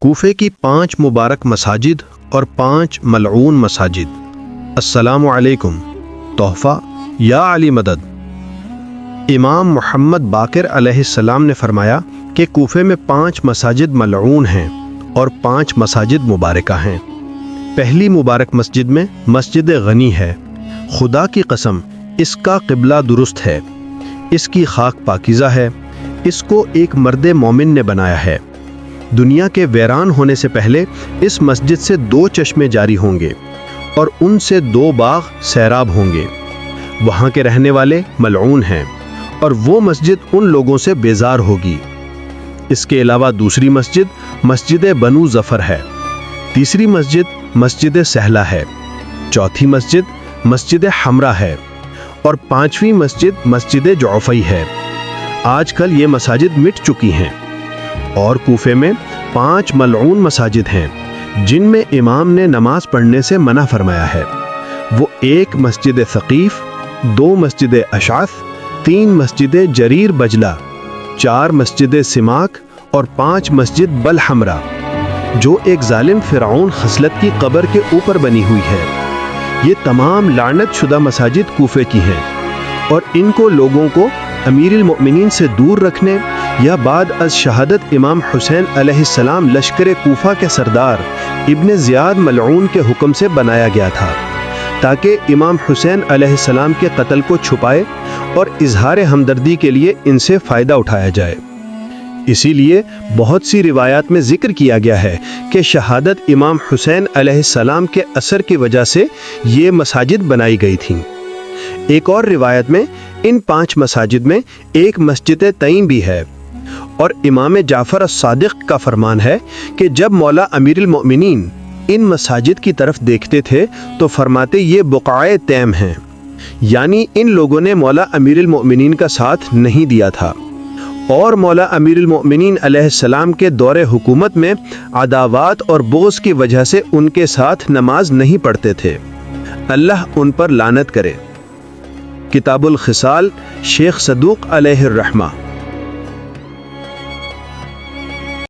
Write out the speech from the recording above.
کوفے کی 5 مبارک مساجد اور 5 ملعون مساجد۔ السلام علیکم۔ تحفہ یا علی مدد۔ امام محمد باقر علیہ السلام نے فرمایا کہ کوفے میں 5 مساجد ملعون ہیں اور 5 مساجد مبارکہ ہیں۔ پہلی مبارک مسجد میں مسجد غنی ہے۔ خدا کی قسم اس کا قبلہ درست ہے، اس کی خاک پاکیزہ ہے، اس کو ایک مرد مومن نے بنایا ہے۔ دنیا کے ویران ہونے سے پہلے اس مسجد سے 2 چشمے جاری ہوں گے اور ان سے 2 باغ سیراب ہوں گے۔ وہاں کے رہنے والے ملعون ہیں اور وہ مسجد ان لوگوں سے بیزار ہوگی۔ اس کے علاوہ دوسری مسجد مسجد بنو ظفر ہے، تیسری مسجد مسجد سہلہ ہے، چوتھی مسجد مسجد حمرہ ہے اور 5ویں مسجد مسجد جعفی ہے۔ آج کل یہ مساجد مٹ چکی ہیں۔ اور کوفے میں 5 ملعون مساجد ہیں جن میں امام نے نماز پڑھنے سے منع فرمایا ہے۔ وہ 1 مسجد ثقیف، 2 مسجد اشعث، 3 مسجد جریر بجلہ، 4 مسجد سماک اور 5 مسجد بلحمرہ، جو ایک ظالم فرعون خصلت کی قبر کے اوپر بنی ہوئی ہے۔ یہ تمام لعنت شدہ مساجد کوفے کی ہیں اور ان کو لوگوں کو امیر المؤمنین سے دور رکھنے یا بعد از شہادت امام حسین علیہ السلام لشکر کوفہ کے سردار ابن زیاد ملعون کے حکم سے بنایا گیا تھا، تاکہ امام حسین علیہ السلام کے قتل کو چھپائے اور اظہار ہمدردی کے لیے ان سے فائدہ اٹھایا جائے۔ اسی لیے بہت سی روایات میں ذکر کیا گیا ہے کہ شہادت امام حسین علیہ السلام کے اثر کی وجہ سے یہ مساجد بنائی گئی تھیں۔ ایک اور روایت میں ان 5 مساجد میں ایک مسجد تئیم بھی ہے، اور امام جعفر الصادق کا فرمان ہے کہ جب مولا امیر المؤمنین ان مساجد کی طرف دیکھتے تھے تو فرماتے یہ بقعۂ تیم ہیں، یعنی ان لوگوں نے مولا امیر المؤمنین کا ساتھ نہیں دیا تھا اور مولا امیر المؤمنین علیہ السلام کے دور حکومت میں عداوات اور بغض کی وجہ سے ان کے ساتھ نماز نہیں پڑھتے تھے۔ اللہ ان پر لعنت کرے۔ کتاب الخصال، شیخ صدوق علیہ الرحمہ۔